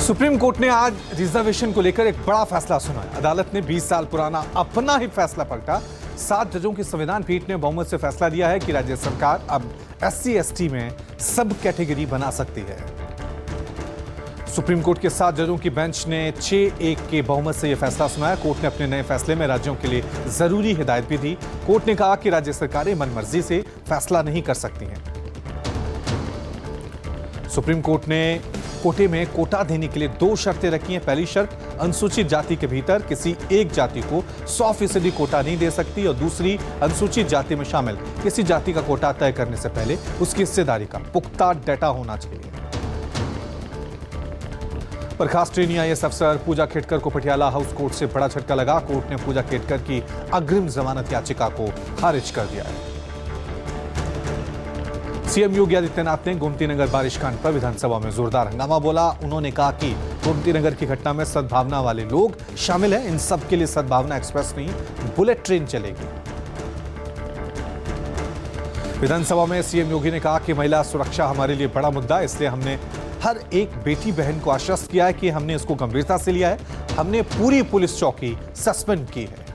Supreme court ने आज reservation को लेकर एक बड़ा फैसला सुनाया। अदालत ने 20 साल पुराना अपना ही फैसला पलटा। 7 जजों की संविधान पीठ ने बहुमत से फैसला दिया है कि राज्य सरकार अब SC/ST में सब कैटेगरी बना सकती है। सुप्रीम कोर्ट के 7 जजों की बेंच ने 6-1 के बहुमत से यह फैसला सुनाया। कोर्ट ने अपने नए फैसले में राज्यों के लिए जरूरी हिदायत भी दी। कोर्ट ने कहा कि राज्य सरकारें मनमर्जी से फैसला नहीं कर सकती हैं। सुप्रीम कोर्ट ने कोटे में कोटा देने के लिए 2 शर्तें रखी हैं। पहली शर्त, अनुसूचित जाति के भीतर किसी एक जाति को 100% कोटा नहीं दे सकती, और दूसरी, अनुसूचित जाति में शामिल किसी जाति का कोटा तय करने से पहले उसकी हिस्सेदारी का पुख्ता डाटा होना चाहिए। बर्खास्त ट्रेनी IAS अफसर पूजा खेटकर को पटियाला हाउस कोर्ट से बड़ा झटका लगा। कोर्ट ने पूजा खेटकर की अग्रिम जमानत याचिका को खारिज कर दिया है। सीएम योगी आदित्यनाथ ने गोमती नगर बारिश कांड पर विधानसभा में जोरदार हंगामा बोला। उन्होंने कहा कि गोमती नगर की घटना में सद्भावना वाले लोग शामिल हैं। इन सब के लिए सद्भावना एक्सप्रेस नहीं, बुलेट ट्रेन चलेगी। विधानसभा में सीएम योगी ने कहा कि महिला सुरक्षा हमारे लिए बड़ा मुद्दा है, इसलिए हमने हर एक बेटी बहन को आश्वस्त किया है कि हमने इसको गंभीरता से लिया है। हमने पूरी पुलिस चौकी सस्पेंड की है।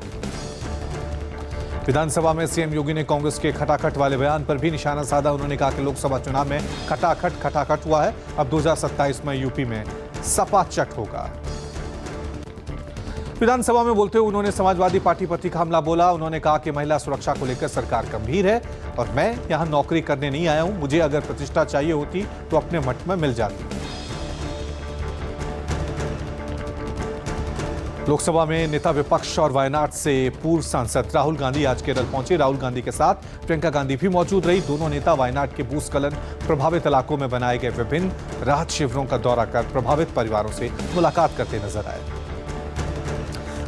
विधानसभा में सीएम योगी ने कांग्रेस के खटाखट वाले बयान पर भी निशाना साधा। उन्होंने कहा कि लोकसभा चुनाव में खटाखट हुआ है, अब 2027 में यूपी में सपा चट होगा। विधानसभा में बोलते हुए उन्होंने समाजवादी पार्टी पर तीखा हमला बोला। उन्होंने कहा कि महिला सुरक्षा को लेकर सरकार गंभीर है और मैं यहां नौकरी करने नहीं आया हूं। मुझे अगर प्रतिष्ठा चाहिए होती तो अपने मठ में मिल जाती। लोकसभा में नेता विपक्ष और वायनाड से पूर्व सांसद राहुल गांधी आज केरल पहुंचे। राहुल गांधी के साथ प्रियंका गांधी भी मौजूद रही। दोनों नेता वायनाड के भूस्खलन प्रभावित इलाकों में बनाए गए विभिन्न राहत शिविरों का दौरा कर प्रभावित परिवारों से मुलाकात करते नजर आए।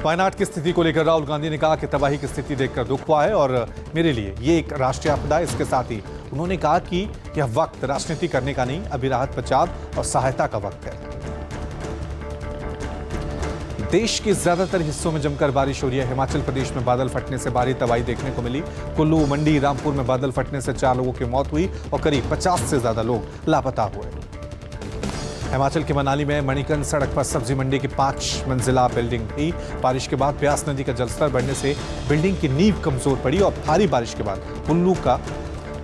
वायनाड की स्थिति को लेकर राहुल गांधी ने कहा कि तबाही की स्थिति देखकर दुख हुआ है और मेरे लिए ये एक राष्ट्रीय आपदा है। इसके साथ ही उन्होंने कहा कि यह वक्त राजनीति करने का नहीं, अभी राहत बचाव और सहायता का वक्त है। देश के ज्यादातर हिस्सों में जमकर बारिश हो रही है। हिमाचल प्रदेश में बादल फटने से भारी तबाही देखने को मिली। कुल्लू, मंडी, रामपुर में बादल फटने से 4 लोगों की मौत हुई और करीब 50 से ज्यादा लोग लापता हुए। हिमाचल के मनाली में मणिकर्ण सड़क पर सब्जी मंडी की 5 मंजिला बिल्डिंग थी। बारिश के बाद ब्यास नदी का जलस्तर बढ़ने से बिल्डिंग की नींव कमजोर पड़ी और भारी बारिश के बाद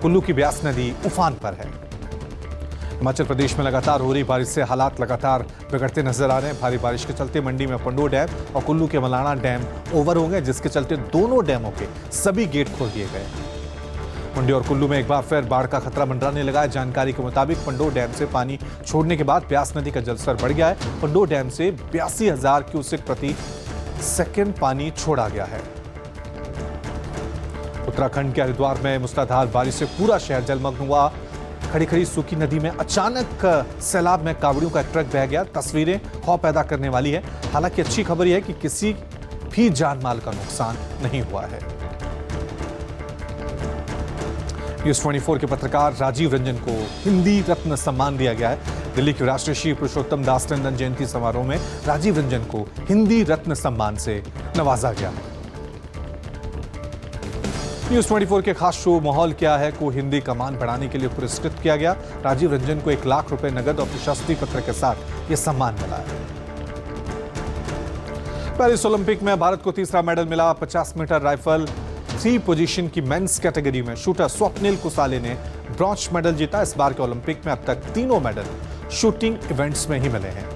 कुल्लू की ब्यास नदी उफान पर है। हिमाचल प्रदेश में लगातार हो रही बारिश से हालात लगातार बिगड़ते नजर आ रहे हैं। भारी बारिश के चलते मंडी में पंडो डैम और कुल्लू के मलाना डैम ओवर हो गए, जिसके चलते दोनों डैमों के सभी गेट खोल दिए गए। मंडी और कुल्लू में एक बार फिर बाढ़ का खतरा मंडराने लगा है। जानकारी के मुताबिक पंडो डैम से पानी छोड़ने के बाद ब्यास नदी का जलस्तर बढ़ गया है। पंडो डैम से 82,000 क्यूसेक प्रति सेकेंड पानी छोड़ा गया है। उत्तराखंड के हरिद्वार में मूसलाधार बारिश से पूरा शहर जलमग्न हुआ। खड़ी सूखी नदी में अचानक सैलाब में कावड़ियों का एक ट्रक बह गया। तस्वीरें खौफ पैदा करने वाली है। हालांकि अच्छी खबर यह है कि किसी भी जान माल का नुकसान नहीं हुआ है। न्यूज़ 24 के पत्रकार राजीव रंजन को हिंदी रत्न सम्मान दिया गया है। दिल्ली के राष्ट्रीय श्री पुरुषोत्तम दास टंडन जयंती समारोह में राजीव रंजन को हिंदी रत्न सम्मान से नवाजा गया है। न्यूज़ 24 के खास शो माहौल क्या है को हिंदी का मान बढ़ाने के लिए पुरस्कृत किया गया। राजीव रंजन को 1 लाख रुपए नगद और प्रशस्ति पत्र के साथ यह सम्मान मिला है। पेरिस ओलंपिक में भारत को तीसरा मेडल मिला। 50 मीटर राइफल 3 पोजीशन की मेंस कैटेगरी में शूटर स्वप्निल कुसाले ने ब्रॉन्ज मेडल जीता। इस बार के ओलंपिक में अब तक तीनों मेडल शूटिंग इवेंट्स में ही मिले हैं।